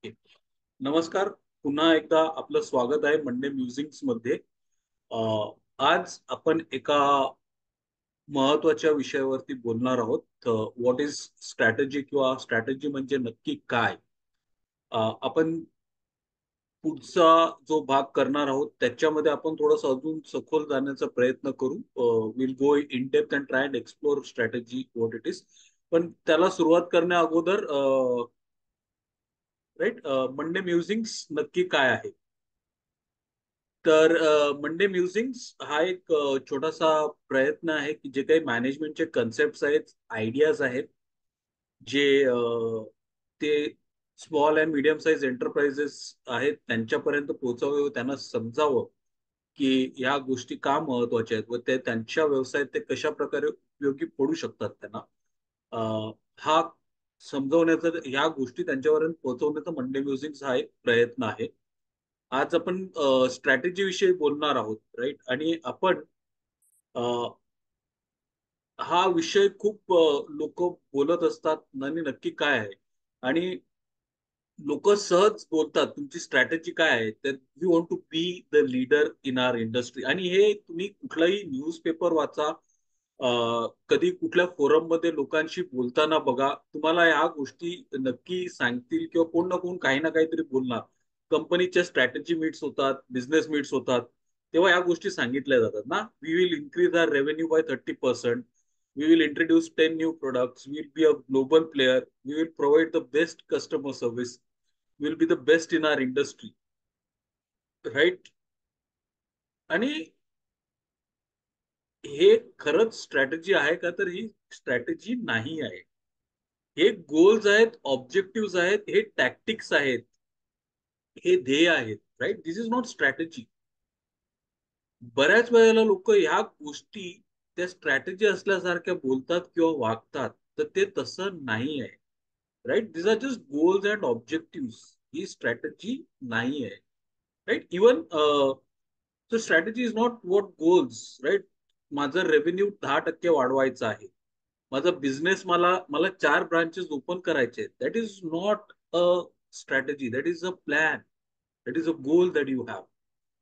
Okay. नमस्कार. पुन्हा एकदा आपलं स्वागत आहे मंडे म्युझिक्स मध्ये. आज आपण एका महत्वाच्या विषयावरती बोलणार आहोत. व्हॉट इज स्ट्रॅटेजी किंवा स्ट्रॅटेजी म्हणजे नक्की काय? आपण पुढचा जो भाग करणार आहोत त्याच्यामध्ये आपण थोडंसं अजून सखोल जाण्याचा प्रयत्न करू. Will go in depth and try and explore strategy what it is. पण त्याला सुरुवात करण्या अगोदर राईट, मंडे म्युझिक्स नक्की काय आहे? तर मंडे म्युझिक्स हा एक छोटासा प्रयत्न आहे की जे काही मॅनेजमेंटचे कन्सेप्ट आहेत, आयडियाज आहेत, जे ते small and medium size enterprises आहेत त्यांच्यापर्यंत पोहोचावे व त्यांना समजावं की ह्या गोष्टी का महत्वाच्या आहेत व ते त्यांच्या व्यवसायात ते कशा प्रकारे उपयोगी पडू शकतात त्यांना. हा समजवण्याचा, ह्या गोष्टी त्यांच्यापर्यंत पोहोचवण्याचा मंडे म्युझिक्स हा एक प्रयत्न आहे. आज आपण स्ट्रॅटेजी विषयी बोलणार आहोत, राईट? आणि आपण अ, हा विषय खूप लोक बोलत असतात आणि नक्की काय आहे, आणि लोक सहज बोलतात तुमची स्ट्रॅटेजी काय आहे, तर we want to be the leader in our industry. आणि हे तुम्ही कुठलाही न्यूजपेपर वाचा, कधी कुठल्या फोरम मध्ये लोकांशी बोलताना बघा, तुम्हाला ह्या गोष्टी नक्की सांगतील किंवा कोण ना कोण काही ना काहीतरी बोलणार. कंपनीच्या स्ट्रॅटेजी मीट्स होतात, बिझनेस मीट्स होतात, तेव्हा ह्या गोष्टी सांगितल्या जातात ना. We will increase our revenue by 30%. We will introduce 10 new products. We will be a global player. We will provide the best customer service. We will be the best in our industry. Right? आणि हे खरंच strategy आहे का? तर ही strategy नाही आहे. हे goals आहेत, ऑब्जेक्टिव्ह आहेत, हे टॅक्टिक्स आहेत, हे ध्येय आहेत. Right? This is not strategy. बऱ्याच वेळेला लोक ह्या गोष्टी त्या स्ट्रॅटेजी असल्यासारख्या बोलतात किंवा वागतात, तर ते तसं नाही आहे. Right? This are just goals and objective. ही स्ट्रॅटेजी नाही आहे. Right? Even strategy is not what goals. Right? माझं रेव्हेन्यू 10% वाढवायचं आहे, माझा बिझनेस, मला मला 4 ब्रांचेस ओपन करायचे आहेत, that is not a strategy. That is a plan. That is a goal that you have.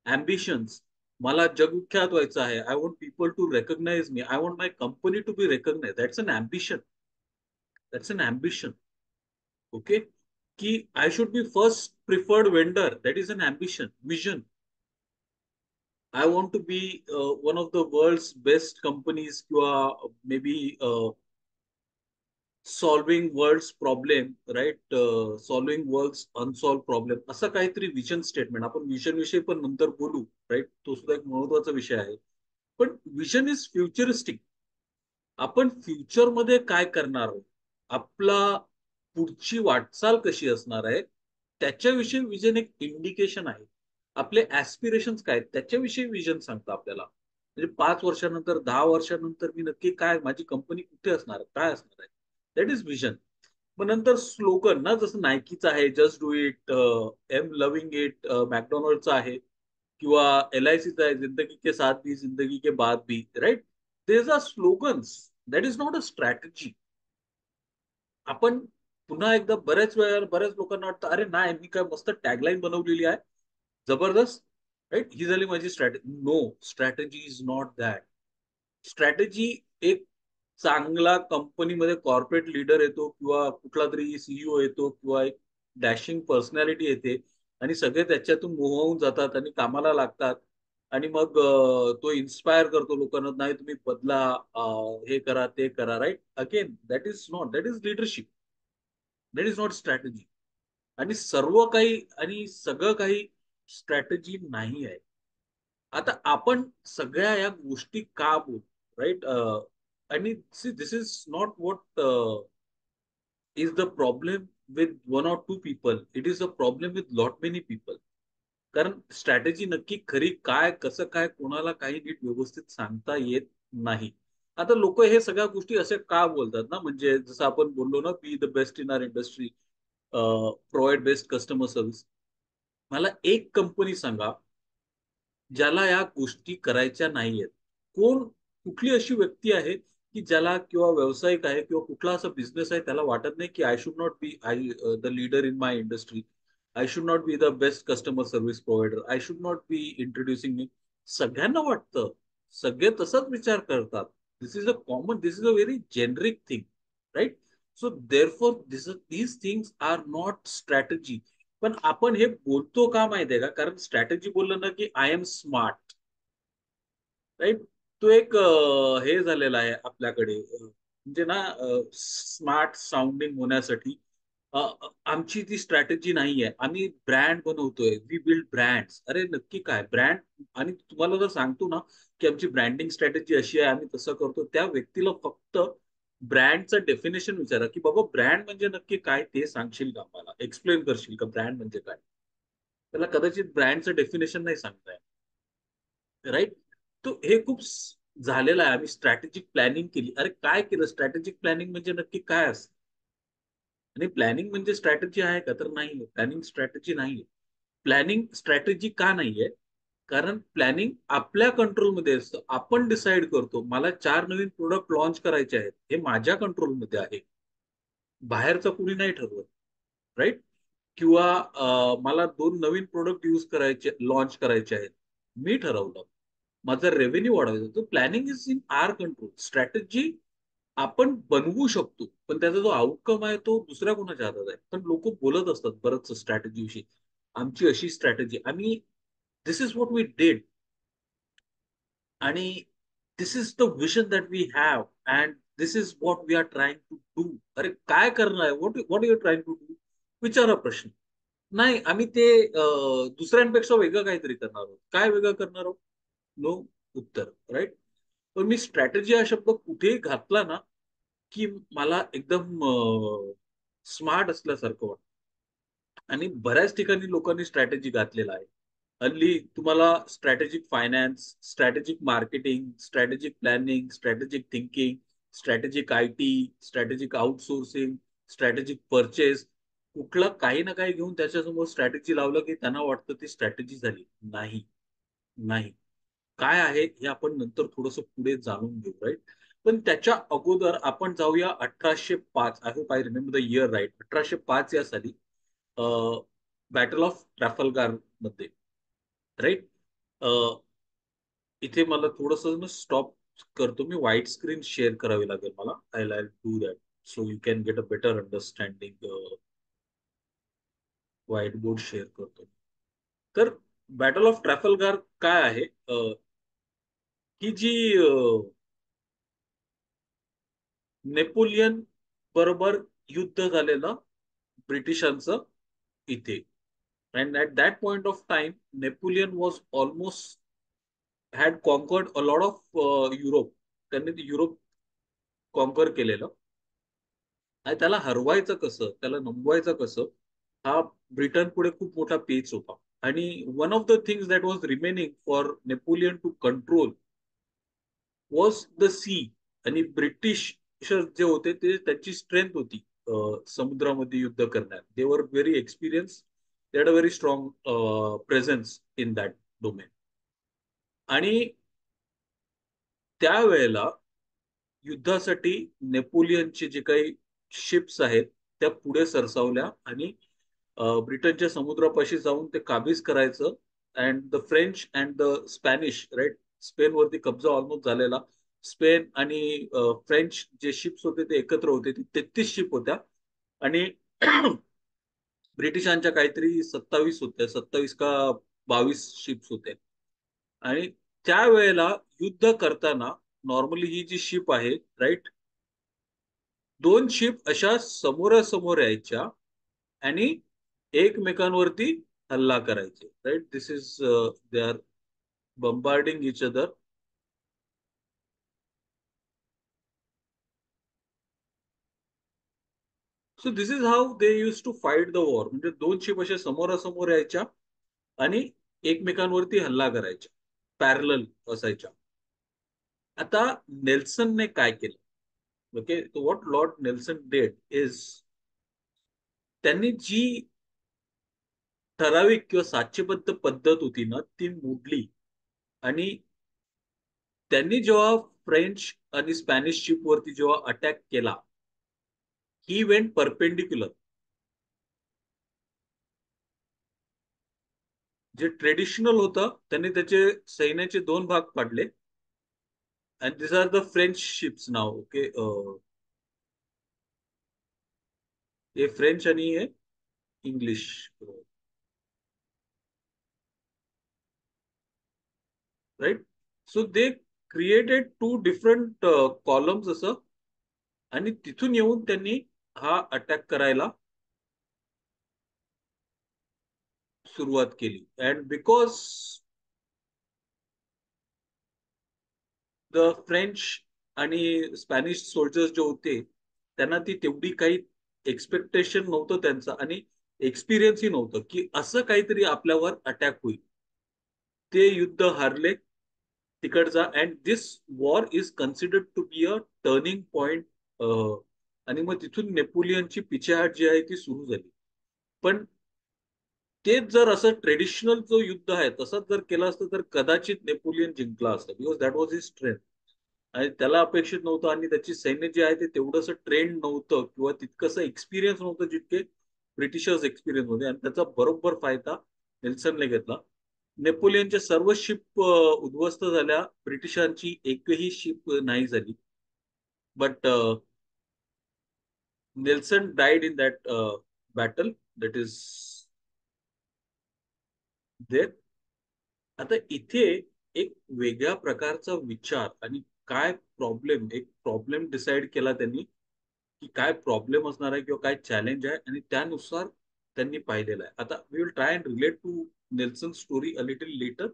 Ambitions, मला जगविख्यात व्हायचं आहे, I want people to recognise me, I want my company to be recognise. That's an ambition. That's an ambition. Okay. की I should be first preferred vendor, that is an ambition. Vision, I want to be one of the world best companies, किंवा may be solving world problem. Right? Solving world unsolve problem, असं काहीतरी vision statement. आपण vision विषयी पण नंतर बोलू. Right? तो सुद्धा एक महत्वाचा विषय आहे. पण विजन इज फ्युचरिस्टिक. आपण फ्युचरमध्ये काय करणार आहोत, आपला पुढची वाटचाल कशी असणार आहे, त्याच्याविषयी विजन एक इंडिकेशन आहे. आपले ऍस्पिरेशन्स काय आहेत, त्याच्याविषयी विजन सांगतं आपल्याला. म्हणजे 5 वर्षानंतर, 10 वर्षानंतर मी नक्की काय, माझी कंपनी कुठे असणार आहे, काय असणार आहे, दॅट इज विजन. मग नंतर स्लोगन ना, जसं नायकीचं आहे, just do it, I'm loving it, मॅकडॉनल्डचं आहे, किंवा LICचं आहे, जिंदगी के साथ भी जिंदगी के बाद भी. Right? These are slogans. That is not a strategy. आपण पुन्हा एकदा, बऱ्याच वेळा बऱ्याच लोकांना वाटतं, अरे नाही, मी काय मस्त टॅगलाईन बनवलेली आहे, जबरदस्त, राईट, ही झाली माझी strategy. No, strategy is not that. Strategy एक चांगला कंपनीमध्ये कॉर्पोरेट लीडर येतो, किंवा कुठला तरी CEO येतो, किंवा एक डॅशिंग पर्सनॅलिटी येते, आणि सगळे त्याच्यातून मोहवून जातात आणि कामाला लागतात. आणि मग तो इन्स्पायर करतो लोकांना, नाही तुम्ही बदला, हे करा, ते करा. Right? Again, that is not, that is leadership. That is not strategy. आणि सर्व काही आणि सगळं काही स्ट्रॅटेजी नाही आहे. आता आपण सगळ्या या गोष्टी का बोलतो, राईट? आणि this is not what is the problem with one or two people. It is a problem with lot many people. कारण स्ट्रॅटेजी नक्की खरी काय, कसं काय, कोणाला काही नीट व्यवस्थित सांगता येत नाही. आता लोक हे सगळ्या गोष्टी असे का बोलतात ना, म्हणजे जसं आपण बोललो ना, बी the best in our industry, provide best customer service. मला एक कंपनी सांगा ज्याला या गोष्टी करायच्या नाहीयेत. कोण, कुठली अशी व्यक्ती आहे की ज्याला, किंवा व्यावसायिक आहे, किंवा कुठला असा बिझनेस आहे, त्याला वाटत नाही की I should not be I the leader in my industry. I should not be the best customer service provider, I should not be introducing me. सगळ्यांना वाटतं, सगळे तसाच विचार करतात. This is a common, this is a very generic thing, right? So therefore these things are not strategy. पण आपण हे बोलतो का माहितीये का? कारण स्ट्रॅटेजी बोललं ना की आय एम स्मार्ट, राईट? तो एक हे झालेला आहे आपल्याकडे, म्हणजे ना स्मार्ट साऊंडिंग होण्यासाठी आमची ती स्ट्रॅटेजी नाहीये. आम्ही ब्रँड बनवतोय, वी बिल्ड ब्रँड्स. अरे नक्की काय ब्रँड? आणि तुम्हाला जर सांगतो ना की आमची ब्रँडिंग स्ट्रॅटेजी अशी आहे, आम्ही तसं करतो, त्या व्यक्तीला फक्त ब्रँडचं डेफिनेशन विचारा की बाबा ब्रँड म्हणजे नक्की काय, ते सांगशील का मला, एक्सप्लेन करशील का ब्रँड म्हणजे काय? त्याला कदाचित ब्रँडचं डेफिनेशन नाही सांगताय, राईट? तो हे खूप झालेलं आहे. आम्ही स्ट्रॅटेजिक प्लॅनिंग केली. अरे काय केलं? स्ट्रॅटेजिक प्लॅनिंग म्हणजे नक्की काय असतं? आणि प्लॅनिंग म्हणजे स्ट्रॅटेजी आहे का? तर नाहीये. प्लॅनिंग स्ट्रॅटेजी नाहीये. प्लॅनिंग स्ट्रॅटेजी का नाहीये? कारण प्लॅनिंग आपल्या कंट्रोलमध्ये असतं. आपण डिसाईड करतो. मला 4 नवीन प्रोडक्ट लॉन्च करायचे आहेत. हे माझ्या कंट्रोलमध्ये आहे. बाहेरचं कुणी नाही ठरवत, राईट? किंवा मला 2 नवीन प्रोडक्ट लॉन्च करायचे आहेत. मी ठरवलं. माझा रेव्हेन्यू वाढवायचा. तर planning is in our control. Strategy आपण बनवू शकतो. पण त्याचा जो आउटकम आहे तो दुसऱ्या कोणाच्या हातात आहे. पण लोक बोलत असतात बरंच स्ट्रॅटेजी विषयी. आमची अशी स्ट्रॅटेजी, आम्ही this is what we did, आणि this is the vision that we have, and this is what we are trying to do. अरे काय करणार आहे? What what you trying to do? विचारा प्रश्न. नाही, आम्ही ते दुसऱ्यांपेक्षा वेगळं काहीतरी करणार आहोत. काय वेगळं करणार आहोत? नो उत्तर, राईट? पण मी स्ट्रॅटेजी हा शब्द कुठेही घातला ना की मला एकदम स्मार्ट असल्यासारखं वाटतं. आणि बऱ्याच ठिकाणी लोकांनी स्ट्रॅटेजी घातलेला आहे. हल्ली तुम्हाला strategic finance, strategic marketing, strategic planning, strategic thinking, strategic IT, strategic outsourcing, strategic purchase, कुठला काही ना काही घेऊन त्याच्यासमोर स्ट्रॅटेजी लावलं की त्यांना वाटतं ती स्ट्रॅटेजी झाली. नाही, नाही. काय आहे हे आपण नंतर थोडस पुढे जाणून घेऊ, राईट? पण त्याच्या अगोदर आपण जाऊया 1805. I hope I remember the year right. 1805 या साली बॅटल ऑफ ट्रॅफलगार मध्ये, राईट? इथे मला थोडस स्टॉप करतो मी. व्हाईट स्क्रीन शेअर करावी लागेल मला. I like do that so you can get a better understanding. White board share करतो. तर बॅटल ऑफ ट्रॅफलगार काय आहे? ही जी नेपोलियन बरोबर युद्ध झालेलं ब्रिटिशांचं इथे. And at that point of time Napoleon was almost had conquered a lot of Europe. त्यांनी ते युरोप कॉन्कर केलेलं. आणि त्याला हरवायचं कसं, त्याला नमवायचं कसं, हा ब्रिटन पुढे खूप मोठा पेच होता. आणि one of the things that was remaining for Napoleon to control was the sea. आणि ब्रिटिश जे होते ते त्यांची स्ट्रेंथ होती समुद्रामध्ये युद्ध करण्यात. They were very experience, they had a very strong presence in that domain. आणि त्यावेळेला युद्धासाठी नेपोलियनचे जे काही शिप्स आहेत त्या पुढे सरसावल्या आणि ब्रिटनच्या समुद्रापाशी जाऊन ते काबीज करायचं. And the French and the Spanish, right? स्पेनवरती कब्जा ऑलमोस्ट झालेला. स्पेन आणि फ्रेंच जे शिप्स होते ते एकत्र होते. ती 33 शिप होत्या. आणि ब्रिटिशांच्या काहीतरी 27 होत्या, 27 का 22 शिप्स होत्या. आणि त्यावेळेला युद्ध करताना नॉर्मली ही जी शिप आहे, राईट, 2 शिप अशा समोरासमोर यायच्या आणि एकमेकांवरती हल्ला करायचे, right? This is they are bombarding each other. So this is how they use to fight the war. म्हणजे 2 शिप अशा समोरासमोर यायच्या आणि एकमेकांवरती हल्ला करायच्या, पॅरलल असायच्या. आता नेल्सनने काय केलं? Okay, what Lord Nelson dead is, त्यांनी जी ठराविक किंवा साध्यबद्ध पद्धत होती ना ती मोडली. आणि त्यांनी जेव्हा फ्रेंच आणि स्पॅनिश शिपवरती जेव्हा अटॅक केला, ही वेंट परपेंडिक्युलर. जे ट्रेडिशनल होतं त्यांनी त्याचे सैन्याचे दोन भाग पाडले. And this are the French ships नाव. ओके. हे फ्रेंच आणि हे English. Right. So they created two different columns असं, आणि तिथून येऊन त्यांनी हा अटॅक करायला सुरुवात केली. अँड बिकॉज द फ्रेंच आणि स्पॅनिश सोल्जर्स जे होते त्यांना ती तेवढी काही एक्सपेक्टेशन नव्हतं त्यांचं, आणि एक्सपिरियन्सही नव्हतं की असं काहीतरी आपल्यावर अटॅक होईल. ते युद्ध हारले तिकडचा. And this war is considered to be a turning point. आणि मग तिथून नेपोलियनची पिछेहाट जी आहे ती सुरू झाली. पण तेच जर असं ट्रेडिशनल जो युद्ध आहे तसंच जर केलं असतं तर कदाचित नेपोलियन जिंकला असता, because that was his strength. आणि त्याला अपेक्षित नव्हतं, आणि त्याची सैन्य जे आहे ते तेवढंसं ट्रेंड नव्हतं किंवा तितकंसं एक्सपिरियन्स नव्हतं जितके ब्रिटिशर्स एक्सपिरियन्स होते. आणि त्याचा बरोबर फायदा नेल्सनने घेतला. नेपोलियनच्या सर्व शिप उद्ध्वस्त झाल्या, ब्रिटिशांची एकही शिप नाही झाली. But Nelson died in that battle. That is there. आता इथे एक वेगळ्या प्रकारचा विचार आणि काय प्रॉब्लेम, एक प्रॉब्लेम डिसाईड केला त्यांनी की काय प्रॉब्लेम असणार आहे किंवा काय चॅलेंज आहे, आणि त्यानुसार त्यांनी पाहिलेलं आहे. आता we will try and relate to Nelson story a little later.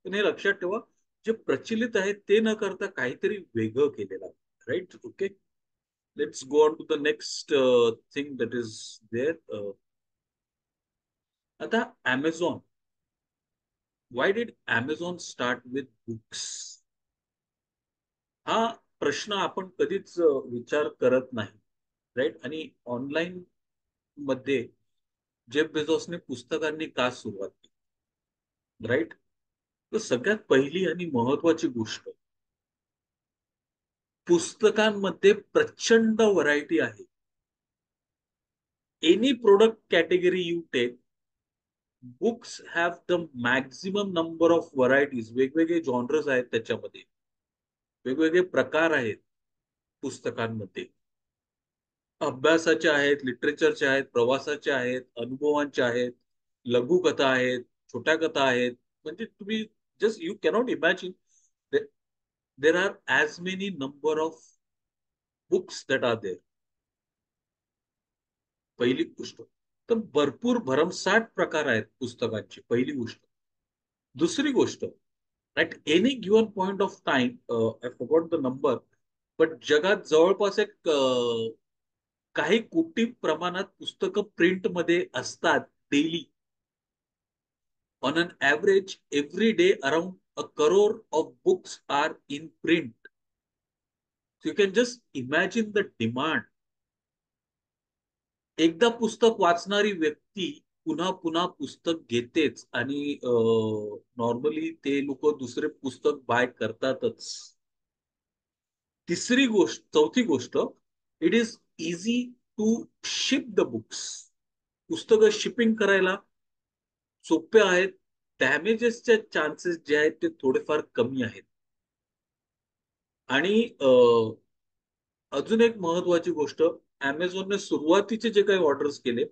पण हे लक्षात ठेवा, जे प्रचलित आहे ते न करता काहीतरी वेगळं केलेलं आहे. Right. Okay. Let's go on to the next thing that is there. आता Amazon, why did Amazon start with books? हा प्रश्न आपण कधीच विचार करत नाही. राईट. आणि ऑनलाईन मध्ये जेफ बेझोसने पुस्तकांनी का सुरुवात केली? राईट. तर सगळ्यात पहिली आणि महत्वाची गोष्ट, पुस्तकांमध्ये प्रचंड व्हरायटी आहे. Any product category you take, books have the maximum number of varieties. वेगवेगळे जॉनर्स आहेत त्याच्यामध्ये, वेगवेगळे प्रकार आहेत पुस्तकांमध्ये. अभ्यासाचे आहेत, लिटरेचरचे आहेत, प्रवासाचे आहेत, अनुभवांचे आहेत, लघुकथा आहेत, छोट्या कथा आहेत. म्हणजे तुम्ही just you cannot imagine there are as many number of books that are there. पहिली गोष्ट. तर भरपूर भरमसाठ प्रकार आहेत पुस्तकांची, पहिली गोष्ट. दुसरी गोष्ट, at any given point of time, I forgot the number, but जगात जवळपास एक काही कोटी प्रमाणात पुस्तकं प्रिंटमध्ये असतात daily. On an average, every day around a crore of books are in print. So you can just imagine the demand. एकदा पुस्तक वाचणारी व्यक्ती पुन्हा पुन्हा पुस्तक घेतेच, आणि नॉर्मली ते लोक दुसरे पुस्तक बाय करतातच. तिसरी गोष्ट, चौथी गोष्ट, it is easy to ship the books. पुस्तकं शिपिंग करायला सोपे आहेत. डॅमेजेसचे चान्सेस जे आहेत ते थोडेफार कमी आहेत. आणि अजून एक महत्वाची गोष्ट, अमेझॉनने सुरुवातीचे जे काही ऑर्डर्स केले,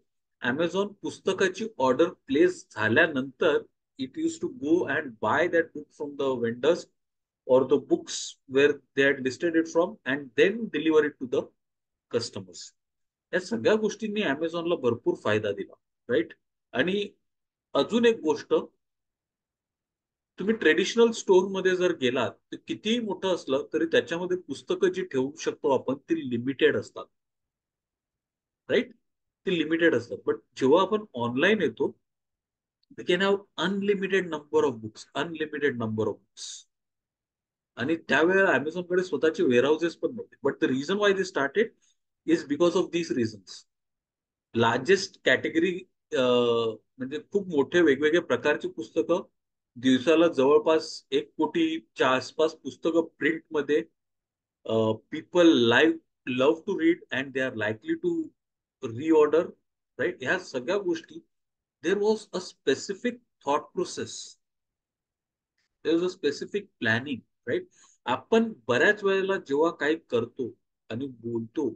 अमेझॉन पुस्तकाची ऑर्डर प्लेस झाल्यानंतर it use to go and buy that book from the vendors or the books where they had listed it from, and then deliver it to the customers. या सगळ्या गोष्टींनी अमेझॉनला भरपूर फायदा दिला. Right. आणि अजून एक गोष्ट, तुम्ही ट्रेडिशनल स्टोअर मध्ये जर गेलात तर कितीही मोठं असलं तरी त्याच्यामध्ये पुस्तकं जी ठेवू शकतो आपण ती लिमिटेड असतात. राईट. ती लिमिटेड असतात. बट जेव्हा आपण ऑनलाईन येतो, we can have unlimited number of books, unlimited number of books. आणि त्यावेळेला अमेझॉनकडे स्वतःचे वेअरहाऊसेस पण नव्हते. But the reason why they started is because of these reasons. Largest category, म्हणजे खूप मोठे वेगवेगळे प्रकारची पुस्तकं, दिवसाला जवळपास 1 कोटीच्या आसपास पुस्तकं प्रिंटमध्ये. People live love to read and they are likely to reorder. Right. ह्या सगळ्या गोष्टी, there was a specific thought process, there is a specific planning, right. आपण बऱ्याच वेळेला जेव्हा काही करतो आणि बोलतो,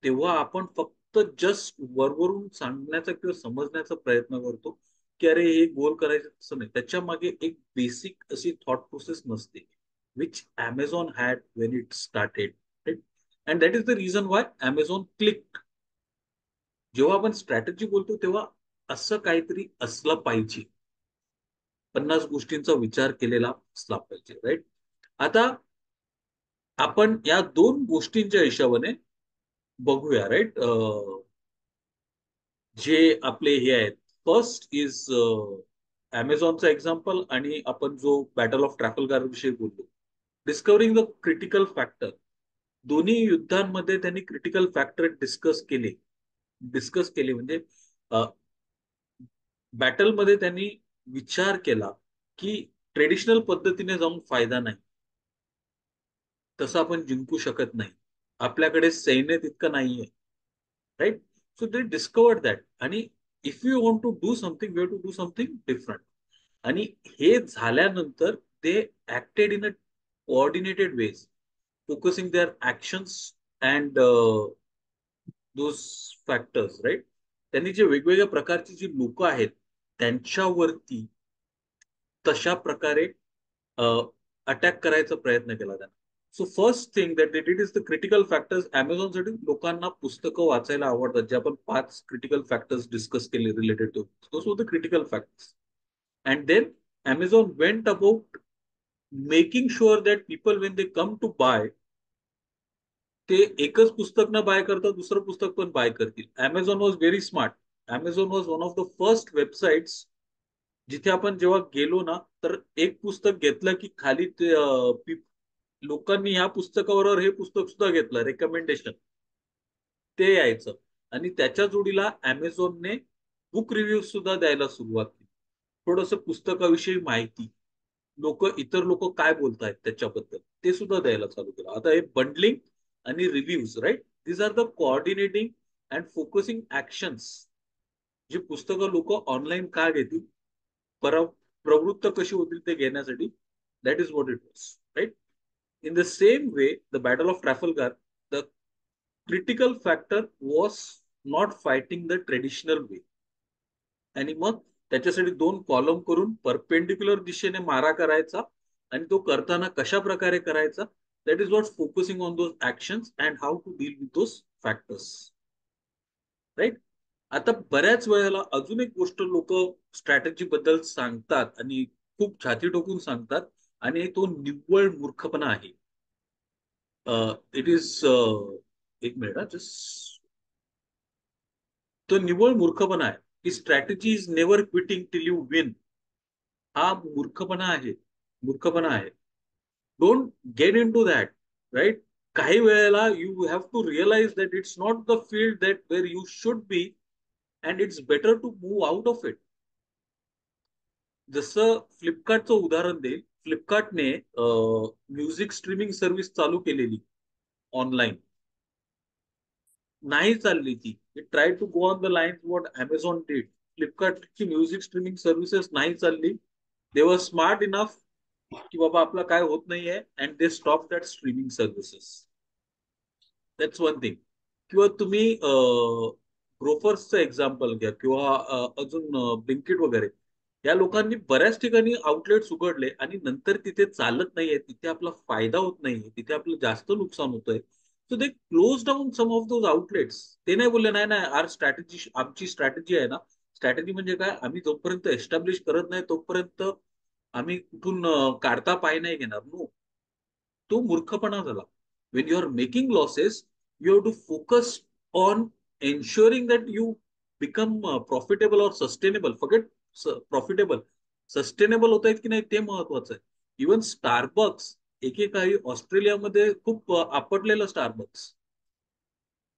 तेव्हा आपण फक्त जस्ट वरवरून सांगण्याचा किंवा समजण्याचा प्रयत्न करतो की अरे हे गोल करायचं, तसं नाही. त्याच्या मागे एक बेसिक अशी थॉट प्रोसेस नसते, which Amazon had when it started, right. And that is the reason why Amazon click. जेव्हा आपण स्ट्रॅटेजी बोलतो तेव्हा असं काहीतरी असलं पाहिजे, 50 गोष्टींचा विचार केलेला असला पाहिजे, राईट. आता आपण या दोन गोष्टींच्या हिशोबाने बघूया, राईट. जे आपले हे आहेत, फर्स्ट इज Amazonचा एक्झाम्पल, आणि आपण जो बॅटल ऑफ ट्रॅफलगार विषयी बोललो, डिस्कवरिंग द क्रिटिकल फॅक्टर. दोन्ही युद्धांमध्ये त्यांनी क्रिटिकल फॅक्टर डिस्कस केले म्हणजे बॅटलमध्ये त्यांनी विचार केला की ट्रेडिशनल पद्धतीने जाऊन फायदा नाही, तसं आपण जिंकू शकत नाही, आपल्याकडे सैन्य तितकं नाहीये, right. So they discovered that, आणि if you want to do something, you have to do something different. आणि हे झाल्यानंतर ते acted in a coordinated ways, focusing there actions and those factors, right. त्यांनी जे वेगवेगळ्या प्रकारची जी लोक आहेत त्यांच्यावरती तशा प्रकारे अटॅक करायचा प्रयत्न केला त्यांना. So first thing that it it is the critical factors. अमेझॉनसाठी लोकांना पुस्तकं वाचायला आवडतात, जे आपण 5 क्रिटिकल फॅक्टर्स डिस्कस केले related to, those were the critical factors. And then Amazon went about making sure that people, when they come to buy, ते एकच पुस्तक न बाय करता दुसरं पुस्तक पण बाय करतील. Amazon was very smart. Amazon was one of the first websites जिथे आपण जेव्हा गेलो ना, तर एक पुस्तक घेतलं की खाली ते लोकांनी ह्या पुस्तकाबरोबर हे पुस्तक सुद्धा घेतलं, रेकमेंडेशन ते यायचं. आणि त्याच्या जोडीला Amazonने बुक रिव्ह्यू सुद्धा द्यायला सुरुवात केली, थोडस पुस्तकाविषयी माहिती, इतर लोक काय बोलतायत त्याच्याबद्दल ते सुद्धा द्यायला चालू केलं. आता हे बंडलिंग आणि reviews, right, these are the coordinating and focusing actions, जी पुस्तकं लोक ऑनलाईन का घेतील, पर प्रवृत्त कशी होतील ते घेण्यासाठी. That is what it was, right. In the same way, the battle of Trafalgar, the critical factor was not fighting the traditional way. आणि मग त्याच्यासाठी 2 कॉलम करून परपेंडिक्युलर दिशेने मारा करायचा, आणि तो करताना कशा प्रकारे करायचा, that is what focusing on those actions and how to deal with those factors, right. आता बऱ्याच वेळेला अजून एक गोष्ट लोक स्ट्रॅटेजी बद्दल सांगतात आणि खूप छाती ठोकून सांगतात, आणि तो निव्वळ मूर्खपणा आहे. इट इज एक मिनिट, जस्ट, तो निव्वळ मूर्खपणा आहे की strategy is never quitting till you win. हा मूर्खपणा आहे. Don't get into that, right. काही वेळेला you have to realise that it's not the field that where you should be, and it's better to move out of it. जसं फ्लिपकार्टचं उदाहरण देईल. फ्लिपकार्टने music streaming service चालू केलेली online, नाही चालली ती. It try to go on the line what Amazon did. फ्लिपकार्टची म्युझिक स्ट्रीमिंग सर्व्हिसेस नाही चालली. दे वर स्मार्ट इनफ की बाबा आपलं काय होत नाहीये, and they stop that streaming services. That's one thing. किंवा तुम्ही ग्रोफर्सचं एक्झाम्पल घ्या, किंवा अजून ब्लिंकिट वगैरे. या लोकांनी बऱ्याच ठिकाणी आउटलेट्स उघडले, आणि नंतर तिथे चालत नाहीये, तिथे आपला फायदा होत नाहीये, तिथे आपलं जास्त नुकसान होतंय. So they close down some of those outlets. ते नाही बोलले नाही नाही आर स्ट्रॅटेजी, आमची स्ट्रॅटेजी आहे ना. स्ट्रॅटेजी म्हणजे काय, आम्ही जोपर्यंत एस्टॅब्लिश करत नाही तोपर्यंत आम्ही कुठून काढता पाय नाही घेणार. नो, तो मूर्खपणा झाला. When you are making losses, you have to focus on ensuring that you become profitable और सस्टेनेबल. फॉरगेट प्रॉफिटेबल, सस्टेनेबल होत आहेत की नाही ते महत्वाचं आहे. इवन स्टारबक्स, एकेकाळी ऑस्ट्रेलियामध्ये खूप आपटलेलं स्टारबक्स,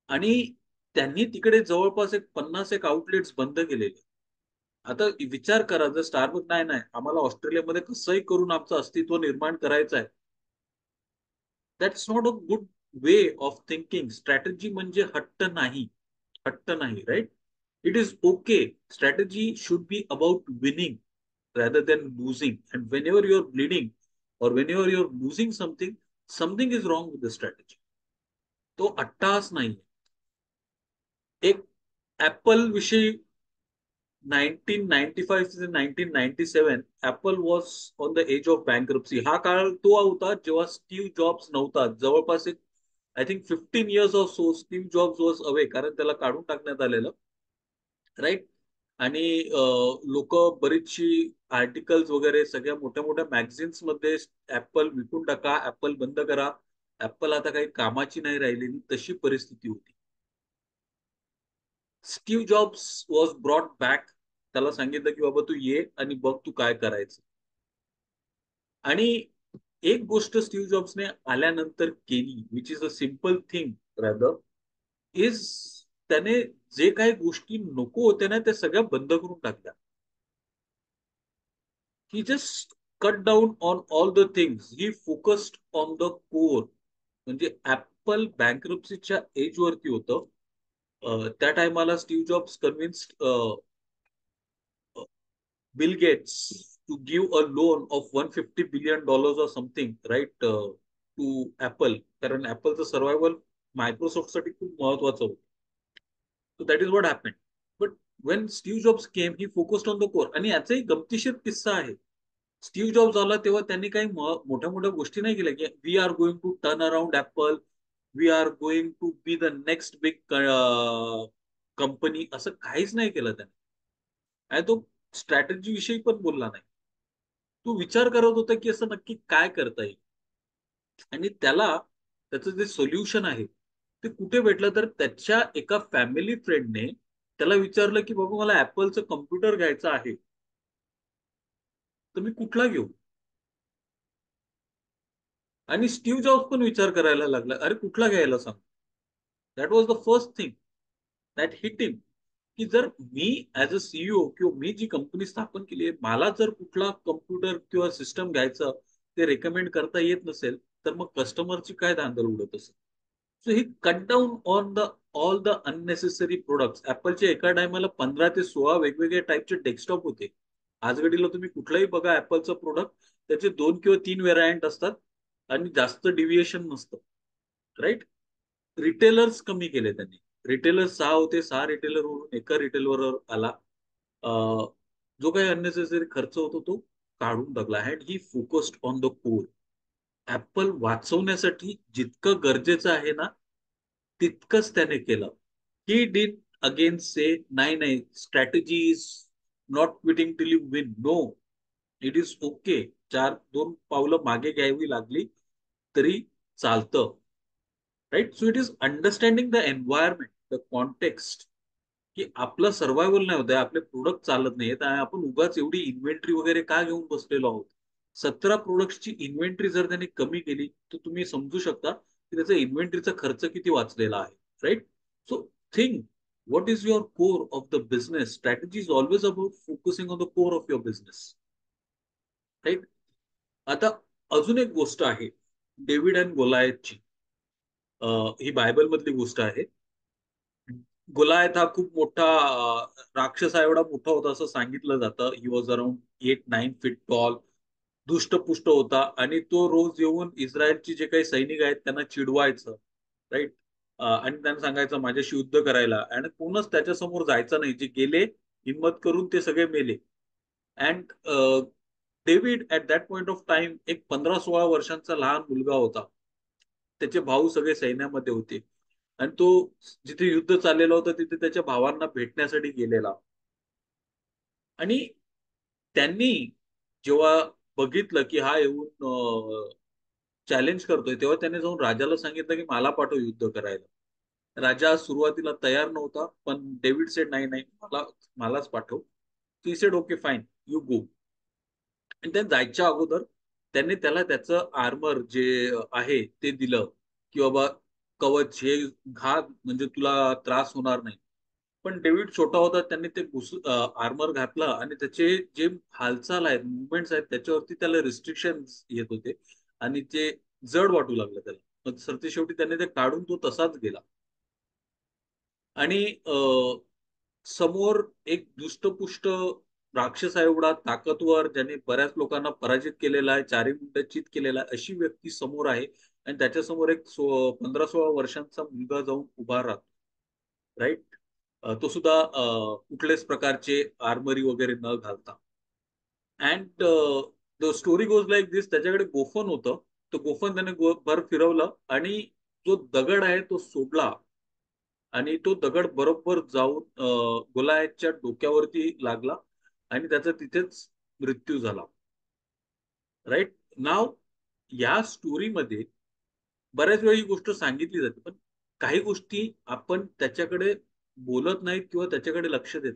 आणि त्यांनी तिकडे जवळपास एक 50 एक आउटलेट्स बंद केलेले. आता विचार करा, जर स्टारबक्स नाही नाही आम्हाला ऑस्ट्रेलियामध्ये कसंही करून आमचं अस्तित्व निर्माण करायचं आहे, that's not a good way of thinking. Strategy म्हणजे हट्ट नाही, right. It is okay. Strategy should be about winning, rather than losing. And whenever you're bleeding or whenever you're losing something, something is wrong with the strategy. तो अट्टहास नाही. एक apple विषयी 1995 ते 1997 Apple was on the edge of bankruptcy. हा काळ तो होता जेव्हा स्टीव्ह जॉब्स नव्हता. जवळपास एक I think 15 years of so Steve jobs was away, कारण त्याला काढून टाकण्यात आलेलं, राईट. आणि लोक बरीचशी आर्टिकल्स वगैरे सगळ्या मोठ्या मोठ्या मॅगझिन्स मध्ये ऍपल विकून टाका, ऍपल बंद करा, ऍपल आता काही कामाची नाही राहिलेली, तशी परिस्थिती होती. Steve jobs was brought back. त्याला सांगितलं की बाबा तू ये आणि बघ तू काय करायचं. आणि एक गोष्ट स्टीव्ह जॉब्सने आल्यानंतर केली, which is a simple thing rather, is त्याने जे काही गोष्टी नको होत्या ना त्या सगळ्या बंद करून टाकल्या. He just cut down on all the things. He focused on the core. म्हणजे ऍपल बँकरप्सीच्या एज वरती होतं. त्या टायमाला Steve Jobs convinced Bill Gates to give a loan of $150 billion or something, right, to Apple. कारण ऍपलचं survival मायक्रोसॉफ्टसाठी खूप महत्वाचं होतं. So that is what happen. But when Steve Jobs came he focused on the core. आणि याचाही गमतीशीर किस्सा आहे. स्टीव्ह जॉब्स आला तेव्हा त्यांनी काही मोठ्या मोठ्या गोष्टी नाही केल्या की we are going to turn around Apple, we are going to be the next big company. असं काहीच नाही केलं त्याने. आणि तो स्ट्रॅटेजी विषयी पण बोलला नाही. तो विचार करत होता की असं नक्की काय करता येईल. आणि त्याला त्याचं जे सोल्युशन आहे ते कुठे भेटलं, तर त्याच्या एका फॅमिली फ्रेंडने त्याला विचारलं की बाबा मला ऍपलचं कम्प्युटर घ्यायचं आहे, तर मी कुठला घेऊ. आणि स्टीव्ह जॉब्स पण विचार करायला लागला, अरे कुठला घ्यायला सांग. That was the first thing that hit him. की जर मी ऍज अ सीईओ किंवा मी जी कंपनी स्थापन केली आहे, मला जर कुठला कम्प्युटर किंवा सिस्टम घ्यायचं ते रेकमेंड करता येत नसेल, तर मग कस्टमरची काय धांदल उडत असेल. So he cut down on the all the unnecessary products. ऍपलचे एका टायमाला 15 ते 16 वेगवेगळ्या टाईपचे डेस्कटॉप होते. आज घडीला तुम्ही कुठलाही बघा ऍपलचं प्रोडक्ट, त्याचे 2 किंवा 3 व्हेरायंट असतात आणि जास्त डिव्हिएशन नसतं, राईट. रिटेलर्स कमी केले त्यांनी. रिटेलर्स 6 होते, 6 रिटेलरवरून एका रिटेलरवर आला. जो काही अननेसेसरी खर्च होतो तो काढून टाकला. And he focused on the core. Apple वाचवण्यासाठी जितकं गरजेचं आहे ना तितकंच त्याने केलं. ही डिड अगेन से नाही नाही, strategy is not quitting till you win. No, it is okay. 2 पावलं मागे घ्यावी लागली तरी चालतं, right. So it is understanding the environment, the context, की आपलं सर्व्हायवल नाही होत आहे, आपले प्रोडक्ट चालत नाहीत आणि आपण उगाच एवढी इन्व्हेंटरी वगैरे का घेऊन बसलेलो आहोत. 17 प्रोडक्टची इन्व्हेंटरी जर त्यांनी कमी केली तर तुम्ही समजू शकता की त्याचा इन्व्हेंटरीचा खर्च किती वाचलेला आहे, right. So think what is your core of the business. Strategy is always about focusing on the core of your business, right. आता अजून एक गोष्ट आहे, डेव्हिड अँड गोलायतची. ही बायबल मधली गोष्ट आहे. गोलायत हा खूप मोठा राक्षसा एवढा मोठा होता असं सांगितलं जातं. He was around 8-9 feet tall. दुष्टपुष्ट होता आणि तो रोज येऊन इस्रायलची जे काही सैनिक आहेत त्यांना चिडवायचं, राईट. आणि त्यांना सांगायचं माझ्याशी युद्ध करायला, आणि कोणच त्याच्या समोर जायचं नाही. जे गेले हिंमत करून ते सगळे मेले. And David at that point of time एक 15-16 वर्षांचा लहान मुलगा होता. त्याचे भाऊ सगळे सैन्यामध्ये होते आणि तो जिथे युद्ध चाललेलं होतं तिथे त्याच्या भावांना भेटण्यासाठी गेलेला. आणि त्यांनी जेव्हा बघितलं की हा येऊन चॅलेंज करतोय, तेव्हा त्याने जाऊन राजाला सांगितलं की मला पाठव युद्ध करायला. राजा सुरुवातीला तयार नव्हता, पण डेव्हिड सेड नाही नाही, मलाच पाठव. ती sed okay fine, you go. आणि त्या जायच्या अगोदर त्यांनी त्याला त्याचं आर्मर जे आहे ते दिलं, की बाबा कवच हे घाल म्हणजे तुला त्रास होणार नाही. पण डेव्हिड छोटा होता, त्यांनी ते आर्मर घातला आणि त्याचे जे हालचाल आहेत, मुवमेंट्स आहेत, त्याच्यावरती त्याला रिस्ट्रिक्शन येत होते आणि ते जड वाटू लागलं त्याला. मग सरते शेवटी त्याने ते काढून तो तसाच गेला. आणि समोर एक दुष्टपुष्ट राक्षस आहे एवढा ताकदवर, ज्याने बऱ्याच लोकांना पराजित केलेला आहे, चारी मुंड्या चित केलेला आहे, अशी व्यक्ती समोर आहे. आणि त्याच्यासमोर एक 15-16 वर्षांचा मुलगा जाऊन उभा राहतो. राईट. तो सुद्धा कुठल्याच प्रकारचे आर्मरी वगैरे न घालता. And the story goes like this. त्याच्याकडे गोफन होतं. तो गोफन त्याने भर फिरवलं आणि जो दगड आहे तो सोडला आणि तो दगड बरोबर जाऊन गोलायतच्या डोक्यावरती लागला आणि त्याचा तिथेच मृत्यू झाला. राईट. नाव या स्टोरीमध्ये बऱ्याच वेळी ही गोष्ट सांगितली जाते, पण काही गोष्टी आपण त्याच्याकडे बोलत नाहीत किंवा त्याच्याकडे लक्ष देत.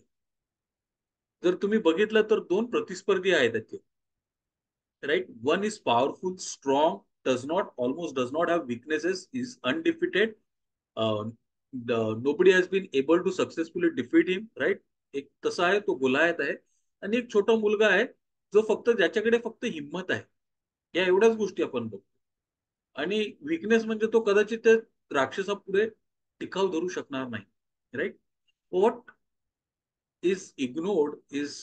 जर तुम्ही बघितलं तर दोन प्रतिस्पर्धी आहेत त्याचे. Right. One is powerful, strong, does not have weaknesses, is undefeated. Nobody has been able to successfully defeat him. Right. एक तसा आहे तो गोलायत आहे. आणि एक छोटा मुलगा आहे जो फक्त ज्याच्याकडे फक्त हिंमत आहे. या एवढ्याच गोष्टी आपण बघतो. आणि विकनेस म्हणजे तो कदाचित त्या राक्षसापुढे टिकाव धरू शकणार नाही. Right. What is ignored is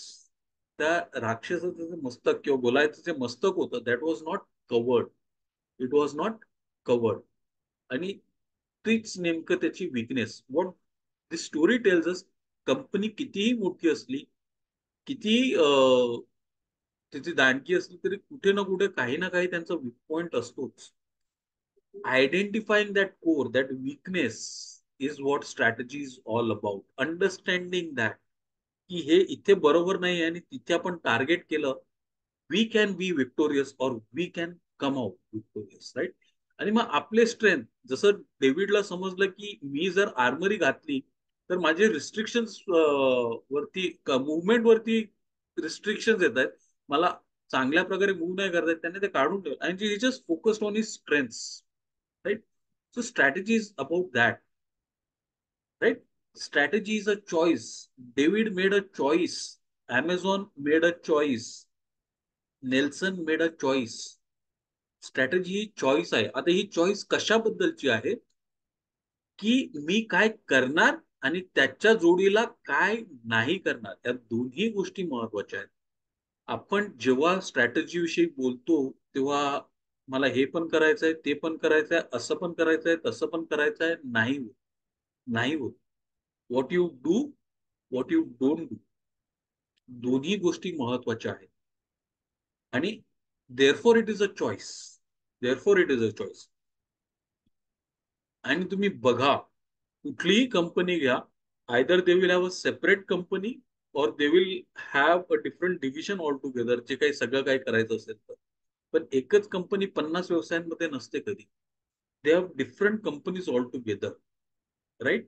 त्या राक्षसाचं जे मस्तक किंवा गोलायचं जे मस्तक होतं, that was not covered. It was not covered. आणि तीच नेमकं त्याची weakness. What this story tells us, company कितीही मोठी असली, कितीही तिची दानकी असली, तरी कुठे ना कुठे काही ना काही त्यांचा वीक पॉइंट असतोच. Identifying that core, that weakness is what strategy is all about. Understanding that की हे इथे बरोबर नाही आणि तिथे आपण टार्गेट केलं, वी कॅन बी विक्टोरियस और we can come out victorious. Right. आणि मग आपले स्ट्रेंथ, जसं डेव्हिडला समजलं की मी जर आर्मरी घातली तर माझे रिस्ट्रिक्शन्स वरती, मुवमेंट वरती रिस्ट्रिक्शन्स येत आहेत, मला चांगल्या प्रकारे मूव्ह नाही करता येत, त्यांनी ते काढून ठेवलं आणि just focused on his strengths. right? So strategy is about that, right? Strategy is a choice. David made a choice. Amazon made a choice. Nelson made a choice. Strategy he choice आहे. आता ही choice कशाबद्दलची आहे की मी काय करणार आणि त्याच्या जोडीला काय नाही करणार, या दोन्ही गोष्टी महत्वाच्या आहेत. आपण जेव्हा स्ट्रॅटेजी विषयी बोलतो तेव्हा मला हे पण करायचंय, ते पण करायचंय, असं पण करायचंय, तसं पण करायचंय, नाही होत. नाही होत. What you do, what you don't do, दोन्ही गोष्टी महत्वाच्या आहेत. आणि therefore it is a choice. Therefore it is a choice. आणि तुम्ही बघा, कुठलीही कंपनी घ्या, either they will have a separate company और they will have a different division all together, जे काही सगळं काही करायचं असेल तर. पण एकच कंपनी 50 व्यवसायांमध्ये नसते कधी. They have different companies all together. Right.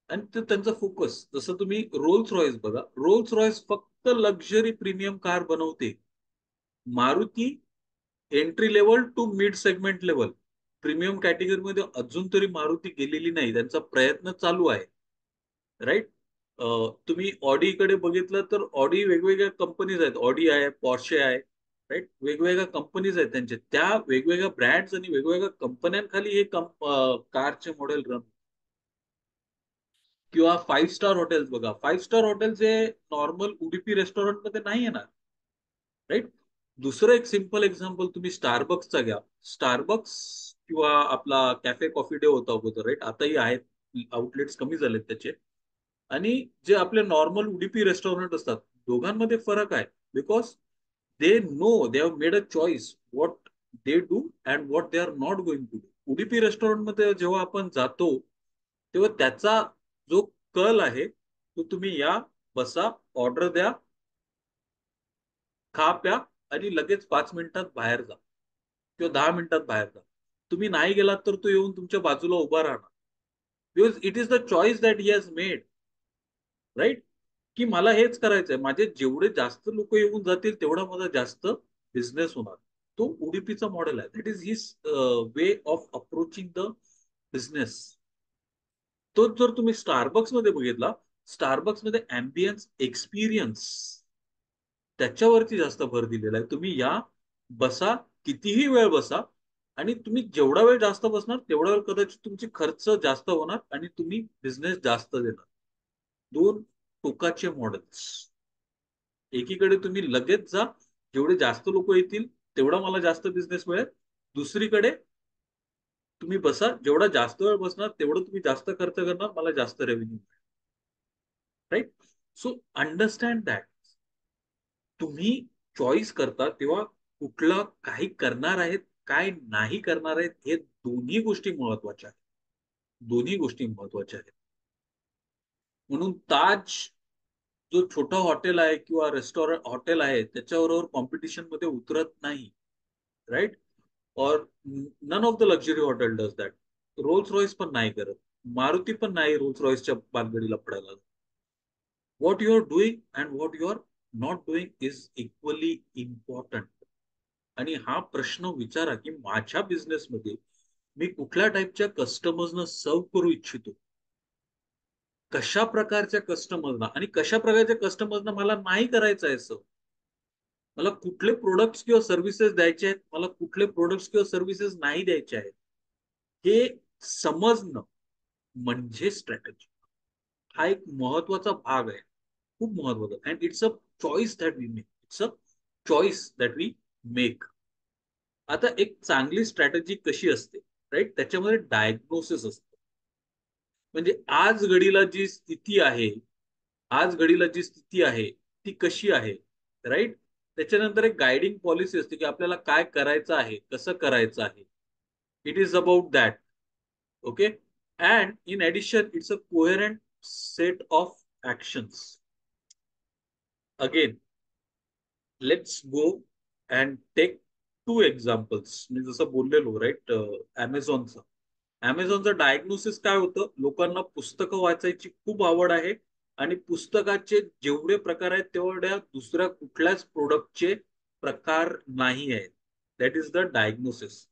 आणि ते त्यांचा फोकस, जसं तुम्ही रोल्स रॉयस बघा, रोल्स रॉयस फक्त लक्झरी प्रीमियम कार बनवते. Maruti entry level to mid segment level, premium कॅटेगरीमध्ये अजून तरी मारुती गेलेली नाही, त्यांचा प्रयत्न चालू आहे. राईट. तुम्ही ऑडीकडे बघितलं तर ऑडी वेगवेगळ्या कंपनीज आहेत, ऑडी आहे, पॉर्शे आहे. राईट. वेगवेगळ्या कंपनीज आहेत त्यांचे, त्या वेगवेगळ्या ब्रँड्स आणि वेगवेगळ्या कंपन्यांखाली हे कारचे मॉडेल रन. किंवा 5 स्टार हॉटेल्स बघा, 5 स्टार हॉटेल्स हे नॉर्मल उडुपी रेस्टॉरंटमध्ये नाही येणार. राईट. दुसरं एक सिम्पल एक्झाम्पल तुम्ही स्टारबक्सचा घ्या. स्टारबक्स किंवा आपला कॅफे कॉफी डे होता अगोदर, राईट, आताही आहेत, आउटलेट्स कमी झालेत त्याचे. आणि जे आपले नॉर्मल उडुपी रेस्टॉरंट असतात, दोघांमध्ये फरक आहे. Because they know, they have made a choice what they do and what they are not going to do. Udupi रेस्टॉरंटमध्ये जेव्हा आपण जातो तेव्हा त्याचा जो कल आहे तो, तुम्ही या, बसा, ऑर्डर द्या, खा प्या आणि लगेच 5 मिनिटात बाहेर जा किंवा 10 मिनिटात बाहेर जा. तुम्ही नाही गेलात तर तो येऊन तुमच्या बाजूला उभा राहणार. Because it is the choice that he has made. Right. की मला हेच करायचंय, माझे जेवढे जास्त लोक येऊन जातील तेवढा माझा जास्त बिझनेस होणार. तो उडीपीचा मॉडेल आहे. That is his way of approaching the business. तो जर तुम्ही स्टारबक्स मध्ये बघितला, स्टारबक्स मध्ये अँबियन्स एक्सपिरियन्स त्याच्यावरती जास्त भर दिलेला आहे. तुम्ही या, बसा, कितीही वेळ बसा, आणि तुम्ही जेवढा वेळ जास्त बसणार तेवढा वेळ कदाचित तुमची खर्च जास्त होणार आणि तुम्ही बिझनेस जास्त देणार. दोन टोकाचे मॉडेल्स. एकीकडे तुम्ही लगेच जा, जेवढे जास्त लोक येतील तेवढा मला जास्त बिझनेस मिळेल. दुसरीकडे तुम्ही बसा, जेवढा जास्त वेळ बसणार तेवढं तुम्ही जास्त खर्च करणार, मला जास्त रेव्हेन्यू मिळेल. राईट. So understand that. तुम्ही चॉईस करता तेव्हा कुठलं काही करणार आहेत, काय नाही करणार आहेत, हे दोन्ही गोष्टी महत्वाच्या आहेत. दोन्ही गोष्टी महत्वाच्या आहेत. म्हणून ताज जो छोटा हॉटेल आहे किंवा रेस्टॉरंट हॉटेल आहे त्याच्याबरोबर कॉम्पिटिशन मध्ये उतरत नाही. राईट. और none of the luxury hotel does that. Rolls Royce पण नाही करत. मारुती पण नाही रोल्स रॉयसच्या भानगडीला पडायला. What you are doing and what you are not doing is equally important. आणि हा प्रश्न विचारा की माझ्या बिझनेसमध्ये मी कुठल्या टाईपच्या कस्टमर्सना सर्व्ह करू इच्छितो, कशा प्रकारच्या कस्टमर्सना, आणि कशा प्रकारच्या कस्टमर्सना मला नाही करायचं आहे सर्व्ह. मला कुठले प्रोडक्ट्स किंवा सर्व्हिसेस द्यायचे आहेत, मला कुठले प्रोडक्ट्स किंवा सर्व्हिसेस नाही द्यायचे आहेत, हे समजणं म्हणजे स्ट्रॅटेजी. हा एक महत्वाचा भाग आहे, खूप महत्वाचा. And it's a choice that we make. It's a choice that we make. आता एक चांगली स्ट्रॅटेजी कशी असते, राईट, त्याच्यामध्ये डायग्नोसिस असतं. म्हणजे आज घडीला जी स्थिती आहे, आज घडीला जी स्थिती आहे ती कशी आहे, राईट. त्याच्यानंतर एक गायडिंग पॉलिसी असते की आपल्याला काय करायचं आहे, कसं करायचं आहे. It is about that. Okay. And in addition it's a coherent set of actions. Again, let's go and take two examples. मी जसं बोललेलो, राईट, अमेझॉनचं. अमेझॉनचं डायग्नोसिस काय होतं, लोकांना पुस्तकं वाचायची खूप आवड आहे आणि पुस्तकाचे जेवढे प्रकार आहेत तेवढ्या दुसऱ्या कुठल्याच प्रोडक्टचे प्रकार नाही आहेत. That is the diagnosis.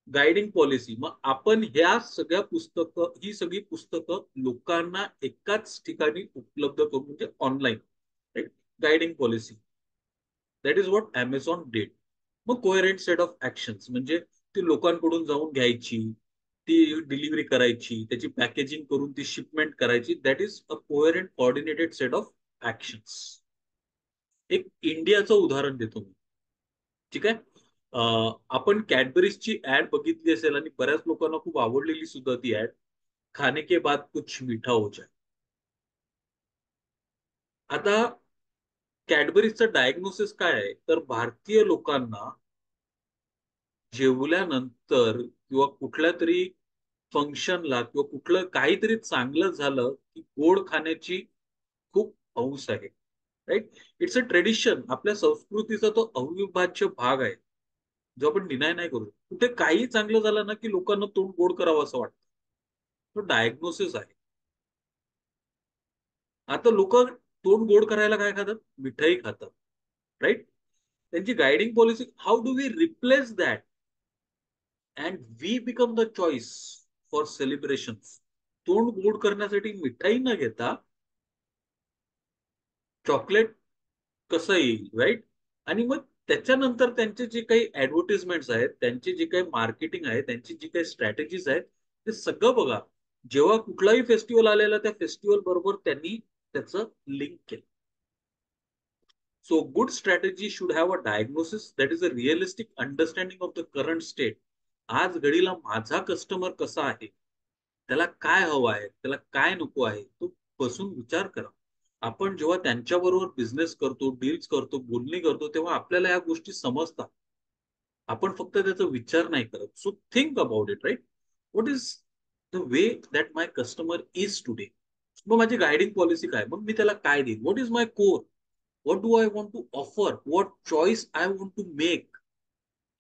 Guiding policy, मग आपण ह्या सगळ्या पुस्तकं, ही सगळी पुस्तकं लोकांना एकाच ठिकाणी उपलब्ध करू, म्हणजे online. Guiding policy, that is what Amazon did. मग कोहेरेंट सेट ऑफ ऍक्शन्स म्हणजे ती लोकांकडून जाऊन घ्यायची, ती डिलिव्हरी करायची, त्याची पॅकेजिंग करून ती शिपमेंट करायची. That is a coherent coordinated set of actions. एक इंडियाचं उदाहरण देतो मी. ठीक आहे. आपण कॅडबरीजची ऍड बघितली असेल आणि बऱ्याच लोकांना खूप आवडलेली सुद्धा ती ऍड, खाने के बाद कुछ मीठा हो जाए. आता कॅडबरीजचं डायग्नोसिस काय आहे, तर भारतीय लोकांना जेवल्यानंतर किंवा कुठल्या तरी फंक्शनला किंवा कुठलं काहीतरी चांगलं झालं की गोड खाण्याची खूप हौस आहे. राईट. It's a tradition. आपल्या संस्कृतीचा तो अविभाज्य भाग आहे, जो आपण डिनाय नाही करू. कुठे काही चांगलं झालं ना की लोकांना तोंड गोड करावं असं वाटतं. तो डायग्नोसिस आहे. आता लोक तोंड गोड करायला काय खातात, मिठाई खातात. राईट. त्यांची guiding policy, how do we replace that and we become the choice for celebration. तोंड गोड करण्यासाठी मिठाई न घेता चॉकलेट कसं येईल, राईट. आणि मग त्याच्यानंतर त्यांचे जे काही ऍडव्हर्टिजमेंट्स आहेत, त्यांची जी काही मार्केटिंग आहे, त्यांची जी काही स्ट्रॅटेजीज आहेत, ते सगळं बघा. जेव्हा कुठलाही फेस्टिवल आलेला त्या फेस्टिवल बरोबर त्यांनी त्याचं लिंक केलं. So good strategy should have a diagnosis that is a realistic understanding of the current state. आज घडीला माझा कस्टमर कसा आहे, त्याला काय हवं आहे, त्याला काय नको आहे, तो बसून विचार करा. आपण जेव्हा त्यांच्याबरोबर बिझनेस करतो, डील्स करतो, बोलणी करतो, तेव्हा आपल्याला या गोष्टी समजतात. आपण फक्त त्याचा विचार नाही करत. So think about it, right. What is the way that my customer is today. मग माझी गायडिंग पॉलिसी काय, मग मी त्याला काय देईन, what is my core, what do I want to offer, what choice I want to make,